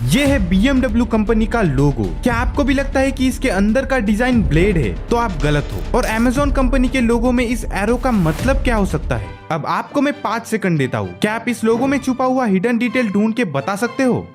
ये है BMW company का लोगो। क्या आपको भी लगता है कि इसके अंदर का डिजाइन ब्लेड है? तो आप गलत हो। और Amazon कंपनी के लोगो में इस एरो का मतलब क्या हो सकता है? अब आपको मैं 5 सेकंड देता हूँ। क्या आप इस लोगो में छुपा हुआ हिडन डिटेल ढूंढ के बता सकते हो?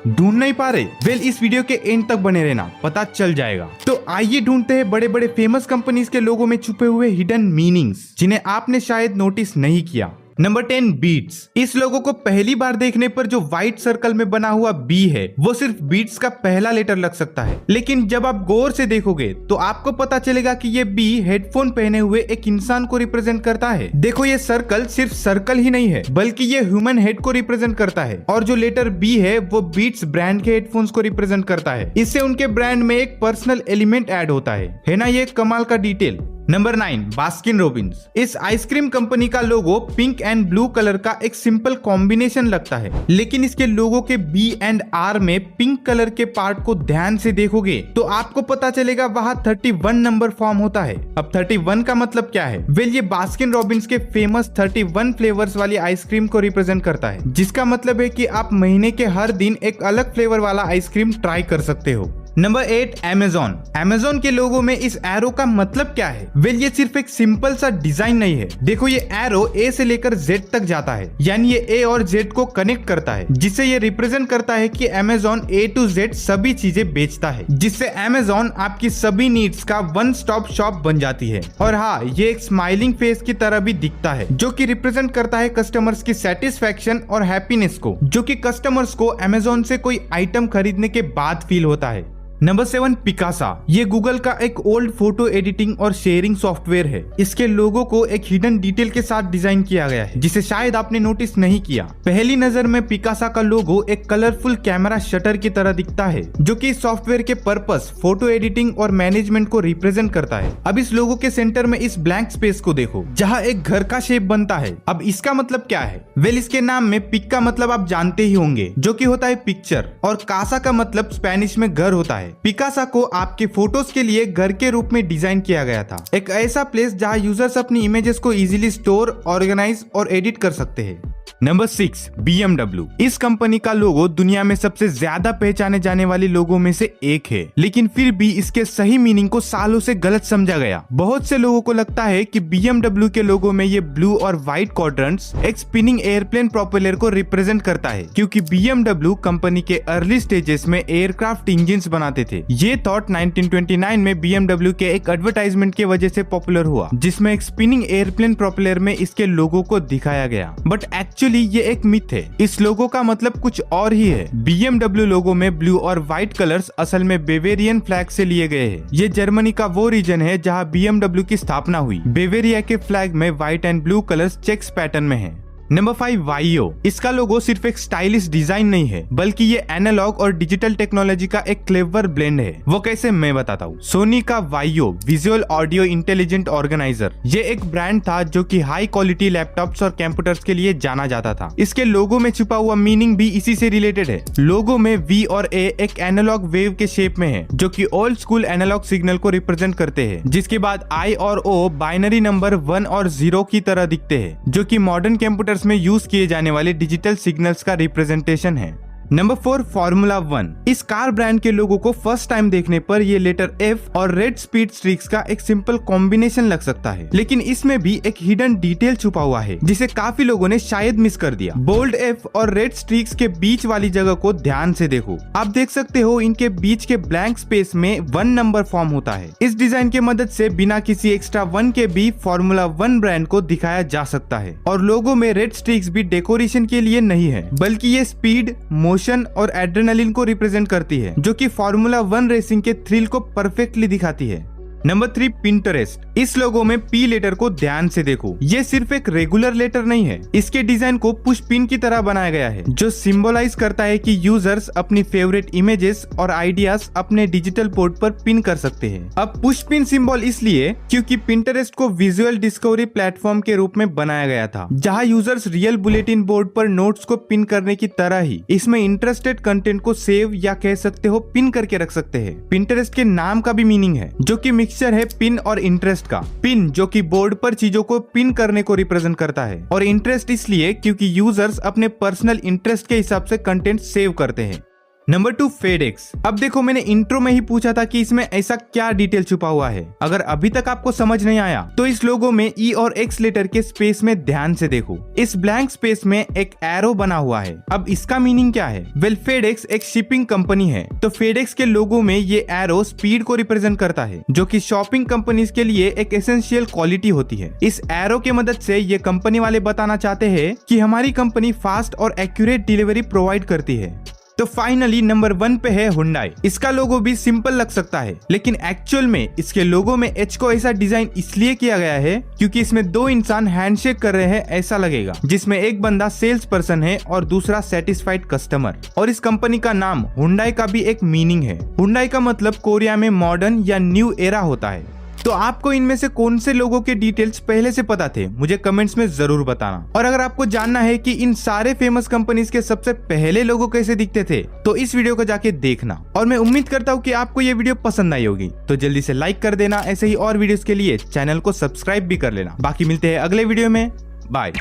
ढूंढ नहीं पा रहे? वेल, इस वीडियो के एंड तक बने रहना, पता चल जाएगा। तो आइए ढूंढते हैं बड़े बड़े फेमस कंपनीज के लोगों में छुपे हुए हिडन मीनिंग्स, जिन्हें आपने शायद नोटिस नहीं किया। Number 10, Beats. इस लोगो को पहली बार देखने पर जो व्हाइट सर्कल में बना हुआ बी है, वो सिर्फ बीट्स का पहला लेटर लग सकता है, लेकिन जब आप गौर से देखोगे तो आपको पता चलेगा कि ये बी हेडफोन पहने हुए एक इंसान को रिप्रेजेंट करता है। देखो, ये सर्कल सिर्फ सर्कल ही नहीं है, बल्कि ये ह्यूमन हेड को रिप्रेजेंट करता है, और जो लेटर बी है वो बीट्स ब्रांड के हेडफोन्स को रिप्रेजेंट करता है। इससे उनके ब्रांड में एक पर्सनल एलिमेंट ऐड होता है ना? ये कमाल का डिटेल। Number 9, Baskin Robbins. इस आइसक्रीम कंपनी का लोगो पिंक एंड ब्लू कलर का एक सिंपल कॉम्बिनेशन लगता है, लेकिन इसके लोगो के बी एंड आर में पिंक कलर के पार्ट को ध्यान से देखोगे तो आपको पता चलेगा वहां 31 नंबर फॉर्म होता है। अब 31 का मतलब क्या है? वेल, ये बास्किन रॉबिन्स के फेमस 31 फ्लेवर्स वाली आइसक्रीम को रिप्रेजेंट करता है, जिसका मतलब है कि आप महीने के हर दिन एक अलग फ्लेवर वाला आइसक्रीम ट्राई कर सकते हो। Number 8, Amazon। Amazon के लोगो में इस एरो का मतलब क्या है? वेल, ये सिर्फ एक सिंपल सा डिजाइन नहीं है। देखो, ये एरो ए से लेकर जेड तक जाता है, यानी ये ए और जेड को कनेक्ट करता है, जिससे ये रिप्रेजेंट करता है कि Amazon ए टू जेड सभी चीजें बेचता है, जिससे Amazon आपकी सभी नीड्स का वन स्टॉप शॉप बन जाती है। और हाँ, ये एक स्माइलिंग फेस की तरह भी दिखता है, जो कि रिप्रेजेंट करता है कस्टमर्स की सेटिस्फैक्शन और हैप्पीनेस को, जो कि कस्टमर्स को Amazon से कोई आइटम खरीदने के बाद फील होता है। Number 7, Picasa. ये गूगल का एक ओल्ड फोटो एडिटिंग और शेयरिंग सॉफ्टवेयर है। इसके लोगो को एक हिडन डिटेल के साथ डिजाइन किया गया है, जिसे शायद आपने नोटिस नहीं किया। पहली नजर में पिकासा का लोगो एक कलरफुल कैमरा शटर की तरह दिखता है, जो कि सॉफ्टवेयर के पर्पस फोटो एडिटिंग और मैनेजमेंट को रिप्रेजेंट करता है। अब इस लोगो के सेंटर में इस ब्लैंक स्पेस को देखो, जहाँ एक घर का शेप बनता है। अब इसका मतलब क्या है? वेल, इसके नाम में पिक का मतलब आप जानते ही होंगे, जो कि होता है पिक्चर, और कासा का मतलब स्पेनिश में घर होता है। पिकासा को आपके फोटोज के लिए घर के रूप में डिजाइन किया गया था, एक ऐसा प्लेस जहां यूजर्स अपनी इमेजेस को इजीली स्टोर, ऑर्गेनाइज और एडिट कर सकते हैं। Number 6, BMW। इस कंपनी का लोगो दुनिया में सबसे ज्यादा पहचाने जाने वाले लोगों में से एक है, लेकिन फिर भी इसके सही मीनिंग को सालों से गलत समझा गया। बहुत से लोगों को लगता है कि BMW के लोगो में ये ब्लू और व्हाइट क्वाड्रेंट्स एक स्पिनिंग एयरप्लेन प्रोपेलर को रिप्रेजेंट करता है, क्योंकि BMW कंपनी के अर्ली स्टेजेस में एयरक्राफ्ट इंजिन्स बनाते थे। ये थॉट 1929 में BMW के एक एडवर्टाइजमेंट की वजह से पॉपुलर हुआ, जिसमें एक स्पिनिंग एयरप्लेन प्रोपेलर में इसके लोगो को दिखाया गया। बट एक्चुअली ये एक मिथ है। इस लोगो का मतलब कुछ और ही है। BMW लोगो में ब्लू और व्हाइट कलर्स असल में बेवेरियन फ्लैग से लिए गए हैं। ये जर्मनी का वो रीजन है जहां BMW की स्थापना हुई। बेवेरिया के फ्लैग में white and blue colours checks pattern में है। Number 5, VAIO. इसका लोगो सिर्फ एक स्टाइलिश डिजाइन नहीं है, बल्कि ये एनालॉग और डिजिटल टेक्नोलॉजी का एक क्लेवर ब्लेंड है। वो कैसे, मैं बताता हूँ। सोनी का वाइयो विजुअल ऑडियो इंटेलिजेंट ऑर्गेनाइजर, ये एक ब्रांड था जो कि हाई क्वालिटी लैपटॉप्स और कंप्यूटर्स के लिए जाना जाता था। इसके लोगो में छुपा हुआ मीनिंग भी इसी से रिलेटेड है। लोगो में V और A एक एनालॉग वेव के शेप में है, जो कि ओल्ड स्कूल एनालॉग सिग्नल को रिप्रेजेंट करते हैं। जिसके बाद I और O बाइनरी नंबर 1 और 0 की तरह दिखते हैं, जो कि मॉडर्न कंप्यूटर्स में यूज किए जाने वाले डिजिटल सिग्नल्स का रिप्रेजेंटेशन है। Number 4, formula 1। इस कार ब्रांड के लोगों को फर्स्ट टाइम देखने पर ये लेटर F और रेड स्पीड स्ट्रिक्स का एक सिंपल कॉम्बिनेशन लग सकता है, लेकिन इसमें भी एक हिडन डिटेल छुपा हुआ है, जिसे काफी लोगों ने शायद मिस कर दिया। बोल्ड F और रेड स्ट्रिक्स के बीच वाली जगह को ध्यान से देखो। आप देख सकते हो इनके बीच के ब्लैंक स्पेस में 1 नंबर फॉर्म होता है। इस डिजाइन की मदद से बिना किसी एक्स्ट्रा 1 के भी फॉर्मूला 1 ब्रांड को दिखाया जा सकता है। और लोगो में रेड स्ट्रिक्स भी डेकोरेशन के लिए नहीं है, बल्कि ये स्पीड, मोशन और एड्रेनालिन को रिप्रेजेंट करती है, जो कि फॉर्मूला 1 रेसिंग के थ्रिल को परफेक्टली दिखाती है। Number 3, Pinterest. इस लोगो में P लेटर को ध्यान से देखो। ये सिर्फ एक रेगुलर लेटर नहीं है। इसके डिजाइन को पुश पिन की तरह बनाया गया है, जो सिंबलाइज करता है कि यूजर्स अपनी फेवरेट इमेजेस और आइडियाज अपने डिजिटल बोर्ड पर पिन कर सकते हैं। अब पुश पिन सिंबल इसलिए क्योंकि पिंटरेस्ट को विजुअल डिस्कवरी प्लेटफॉर्म के रूप में बनाया गया था, जहां यूजर्स रियल बुलेटिन बोर्ड पर नोट्स को पिन करने की तरह ही इसमें इंटरेस्टेड कंटेंट को सेव या कह सकते हो पिन करके रख सकते हैं। पिंटरेस्ट के नाम का भी मीनिंग है, जो कि मिक्सचर है पिन और इंटरेस्ट का। पिन जो कि बोर्ड पर चीजों को पिन करने को रिप्रेजेंट करता है, और इंटरेस्ट इसलिए क्योंकि यूजर्स अपने पर्सनल इंटरेस्ट के हिसाब से कंटेंट सेव करते हैं। Number 2 FedEx. अब देखो, मैंने इंट्रो में ही पूछा था कि इसमें ऐसा क्या डिटेल छुपा हुआ है। अगर अभी तक आपको समझ नहीं आया तो इस लोगो में ई और एक्स लेटर के स्पेस में ध्यान से देखो। इस ब्लैंक स्पेस में एक एरो बना हुआ है। अब इसका मीनिंग क्या है? वेल, फेडेक्स एक शिपिंग कंपनी है, तो फेडेक्स के लोगो में ये एरो स्पीड को रिप्रेजेंट करता है, जो कि शॉपिंग कंपनीज के लिए एक एसेंशियल क्वालिटी होती है। इस एरो के मदद से ये कंपनी वाले बताना चाहते हैं कि हमारी कंपनी फास्ट और एक्यूरेट डिलीवरी प्रोवाइड करती है। तो फाइनली नंबर 1 पे है हुंडई। इसका लोगो भी सिंपल लग सकता है, लेकिन एक्चुअल में इसके लोगो में एच को ऐसा डिजाइन इसलिए किया गया है क्योंकि इसमें 2 इंसान हैंडशेक कर रहे हैं ऐसा लगेगा, जिसमें एक बंदा सेल्स पर्सन है और दूसरा सेटिस्फाइड कस्टमर। और इस कंपनी का नाम हुंडई का भी एक मीनिंग है। हुंडई का मतलब कोरिया में मॉडर्न या न्यू एरा होता है। तो आपको इनमें से कौन से लोगों के डिटेल्स पहले से पता थे, मुझे कमेंट्स में जरूर बताना। और अगर आपको जानना है कि इन सारे फेमस कंपनीज के सबसे पहले लोगो कैसे दिखते थे, तो इस वीडियो को जाके देखना। और मैं उम्मीद करता हूँ कि आपको ये वीडियो पसंद आई होगी, तो जल्दी से लाइक कर देना। ऐसे ही और वीडियोस के लिए चैनल को सब्सक्राइब भी कर लेना। बाकी मिलते हैं अगले वीडियो में। बाय।